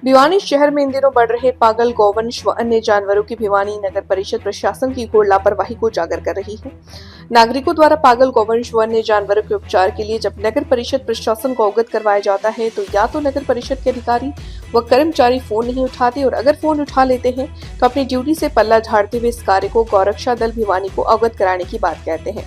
भिवानी शहर में इन दिनों बढ़ रहे पागल गौवंश व अन्य जानवरों की भिवानी नगर परिषद प्रशासन की घोर लापरवाही को उजागर कर रही है। नागरिकों द्वारा पागल गौवंश व अन्य जानवरों के उपचार के लिए जब नगर परिषद प्रशासन को अवगत करवाया जाता है तो या तो नगर परिषद के अधिकारी व कर्मचारी फोन नहीं उठाते और अगर फोन उठा लेते हैं तो अपनी ड्यूटी से पल्ला झाड़ते हुए इस कार्य को गौरक्षा दल भिवानी को अवगत कराने की बात कहते हैं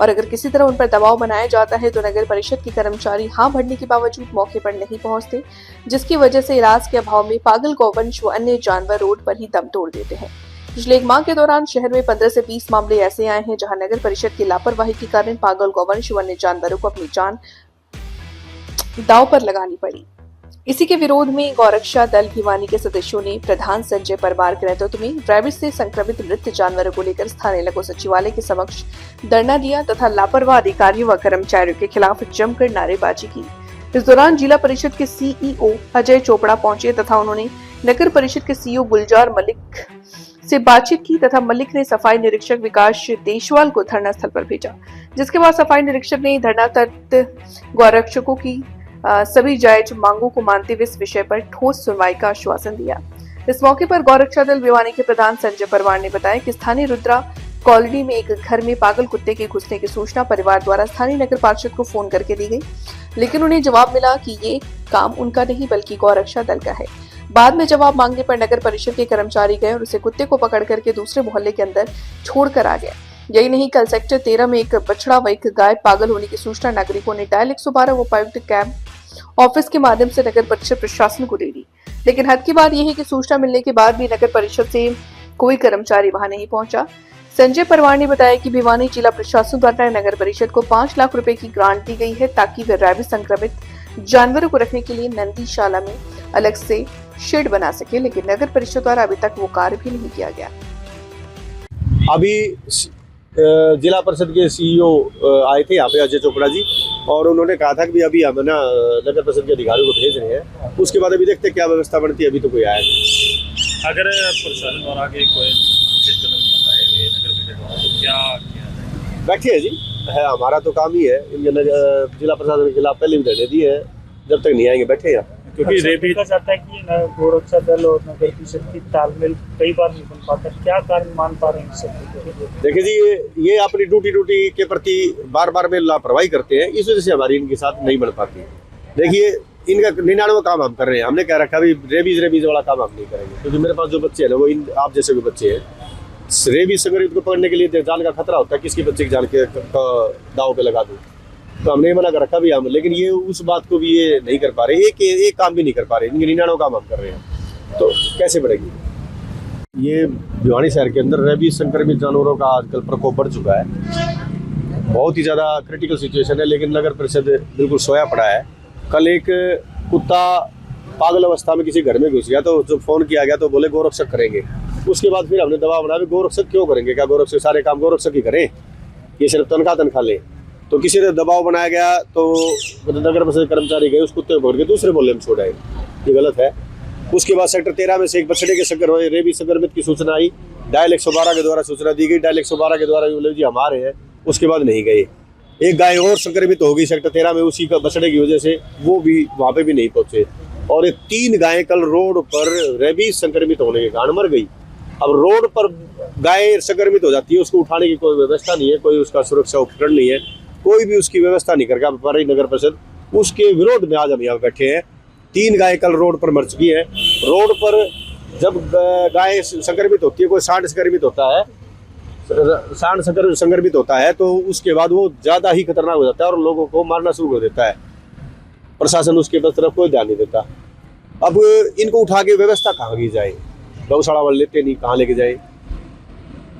और अगर किसी तरह उन पर दबाव बनाया जाता है तो नगर परिषद के कर्मचारी हाँ भरने के बावजूद मौके पर नहीं पहुंचते, जिसकी वजह से इलाज के अभाव में पागल गौवंश व अन्य जानवर रोड पर ही दम तोड़ देते हैं। पिछले एक माह के दौरान शहर में 15 से 20 मामले ऐसे आए हैं जहां नगर परिषद की लापरवाही के कारण पागल गौवंश व अन्य जानवरों को अपनी जान दांव पर लगानी पड़ी। इसी के विरोध में गौरक्षा दल भिवानी के सदस्यों ने प्रधान संजय परमार के नेतृत्व में रेबीज से संक्रमित मृत जानवरों को लेकर स्थानीय लघु सचिवालय के समक्ष धरना दिया तथा लापरवाह अधिकारियों व कर्मचारियों के खिलाफ जमकर नारेबाजी की। इस दौरान जिला परिषद के सीईओ अजय चोपड़ा पहुंचे तथा उन्होंने नगर परिषद के सीईओ गुलजार मलिक से बातचीत की तथा मलिक ने सफाई निरीक्षक विकास देशवाल को धरना स्थल पर भेजा, जिसके बाद सफाई निरीक्षक ने धरनारत गौरक्षकों की सभी जायज मांगों को मानते हुए इस विषय पर ठोस सुनवाई का आश्वासन दिया। इस मौके पर गौरक्षा दल भिवानी के प्रधान संजय परमार ने बताया कि स्थानीय रुद्रा कॉलोनी में एक घर में पागल कुत्ते के घुसने की सूचना परिवार द्वारा स्थानीय नगर पार्षद को फोन करके दी गई, लेकिन उन्हें जवाब मिला कि ये काम उनका नहीं बल्कि गौरक्षा दल का है। बाद में जवाब मांगने पर नगर परिषद के कर्मचारी गए और उसे कुत्ते को पकड़ करके दूसरे मोहल्ले के अंदर छोड़कर आ गया। यही नहीं, कल सेक्टर 13 में एक बछड़ा व एक गाय पागल होने की सूचना नागरिकों ने डायल 112 व उपायुक्त कैंप ऑफिस के माध्यम से नगर परिषद प्रशासन को दे दी, लेकिन हद की बात यह है कि सूचना मिलने के बाद भी नगर परिषद से कोई कर्मचारी वहां नहीं पहुंचा। संजय परमार ने बताया कि भिवानी जिला प्रशासन द्वारा नगर परिषद को 5 लाख रुपए की ग्रांट दी गई है ताकि वे रेबीज संक्रमित जानवरों को रखने के लिए नंदीशाला में अलग से शेड बना सके, लेकिन नगर परिषद द्वारा अभी तक वो कार्य भी नहीं किया गया। अभी जिला परिषद के सीईओ आए थे यहाँ पे अजय चोपड़ा जी, और उन्होंने कहा था कि अभी हम ना नगर परिषद के अधिकारियों को भेज रहे हैं, उसके बाद अभी देखते क्या व्यवस्था बनती है। अभी तो कोई आया नहीं। अगर प्रशासन द्वारा आगे कोई कदम उठाएंगे नगर परिषद द्वारा तो क्या किया जाएगा? बैठे है जी, है हमारा तो काम ही है जिला प्रशासन के खिलाफ पहले भी धरने दिए है, जब तक नहीं आएंगे बैठे हैं। क्योंकि रेबीज का चाहता है कि गौरक्षा दल और नगर परिषद की तालमेल कई बार नहीं बन पाता, क्या कारण मान पा रहे हैं? देखिए जी, ये अपनी ड्यूटी के प्रति बार बार में लापरवाही करते हैं, इस वजह से हमारी इनके साथ नहीं बन पाती। देखिए, इनका 99 काम हम कर रहे हैं, हमने कह रखा भी रेबीज वाला काम हम नहीं करेंगे, क्योंकि मेरे पास जो बच्चे हैं ना वो आप जैसे के बच्चे हैं। रेबीज संक्रमित को पकड़ने के लिए जान का खतरा होता है, किसके बच्चे की जान के दाव पे लगा दूं, तो हमने मना कर रखा भी हम, लेकिन ये उस बात को भी ये नहीं कर पा रहे, एक काम भी नहीं कर पा रहे। इनके 99 काम हम कर रहे हैं, तो कैसे बढ़ेगी? ये भिवानी शहर के अंदर रेबीज संक्रमित जानवरों का आजकल प्रकोप बढ़ चुका है, बहुत ही ज़्यादा क्रिटिकल सिचुएशन है, लेकिन नगर परिषद बिल्कुल सोया पड़ा है। कल एक कुत्ता पागल अवस्था में किसी घर में घुस गया, तो जब फोन किया गया तो बोले गौरक्षक करेंगे। उसके बाद फिर हमने दबाव बनाया, गौरक्षक क्यों करेंगे, क्या गौरक्षक सारे काम गौरक्षक ही करें, ये सिर्फ तनख्वाह ले? तो किसी ने दबाव बनाया गया तो नगर परिषद कर्मचारी गए, उस कुत्ते को पकड़ के दूसरे मोहल्ले में छोड़ आए, ये गलत है। उसके बाद सेक्टर 13 में से एक बछड़े के रेबीज संक्रमित की सूचना आई, डायल 112 के द्वारा सूचना दी गई, डायल 112 के द्वारा बोले जी हमारे हैं, उसके बाद नहीं गए। एक गाय और संक्रमित हो गई सेक्टर 13 में, उसी का बछड़े की वजह से वो भी वहाँ पे भी नहीं पहुंचे, और ये 3 गायें कल रोड पर रेबीज संक्रमित होने के कारण मर गई। अब रोड पर गाय संक्रमित हो जाती है, उसको उठाने की कोई व्यवस्था नहीं है, कोई उसका सुरक्षा उपकरण नहीं है, कोई भी उसकी व्यवस्था नहीं करके पा रही नगर परिषद। उसके विरोध में आज हम यहाँ बैठे हैं। 3 गाय कल रोड पर मर चुकी है। रोड पर जब गाय संक्रमित होती है, कोई सांड संक्रमित होता है तो उसके बाद वो ज़्यादा ही खतरनाक हो जाता है और लोगों को मारना शुरू कर देता है। प्रशासन उसके तरफ कोई ध्यान नहीं देता। अब इनको उठा के व्यवस्था कहाँ की जाए? गौशाला वाले लेते नहीं, कहाँ लेके जाए?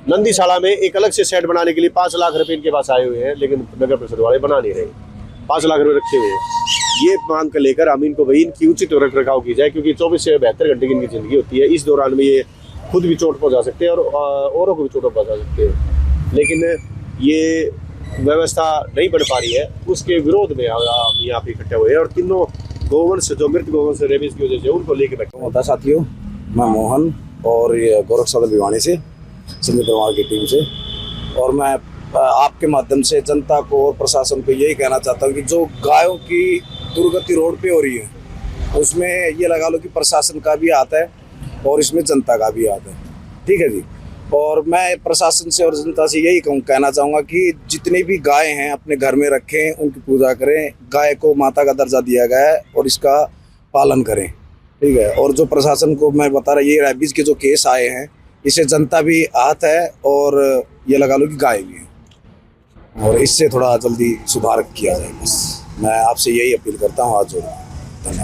नंदीशाला में एक अलग से शेड बनाने के लिए 5 लाख रुपए इनके पास आए हुए हैं, लेकिन नगर परिषद वाले बना नहीं रहे। 5 लाख रुपए रखे हुए हैं। ये मांग कर लेकर हम इनको भाई इनकी उचित रख रखाव की जाए, क्योंकि 24 से 72 घंटे की इनकी जिंदगी होती है। इस दौरान में ये खुद भी चोट पहुंचा सकते हैं और औरों को भी चोट पहुंचा सकते हैं, लेकिन ये व्यवस्था नहीं बन पा रही है। उसके विरोध में यहाँ पे इकट्ठे हुए हैं और तीनों गोवंश जो मृत गोवंश रेबीज की वजह से उनको लेके बैठे होता। साथियों, मैं मोहन और ये गौरक्षा दल भिवानी से, संजय परमार की टीम से, और मैं आपके माध्यम से जनता को और प्रशासन को यही कहना चाहता हूँ कि जो गायों की दुर्गति रोड पे हो रही है, उसमें ये लगा लो कि प्रशासन का भी आता है और इसमें जनता का भी आता है, ठीक है जी। और मैं प्रशासन से और जनता से यही कहना चाहूँगा कि जितने भी गाय हैं अपने घर में रखें, उनकी पूजा करें। गाय को माता का दर्जा दिया गया है और इसका पालन करें, ठीक है। और जो प्रशासन को मैं बता रहा, ये रेबीज के जो केस आए हैं, इससे जनता भी आहत है और ये लगा लो कि गाय भी है, और इससे थोड़ा जल्दी सुधार किया जाए। बस मैं आपसे यही अपील करता हूँ, हाथ जोड़। धन्यवाद।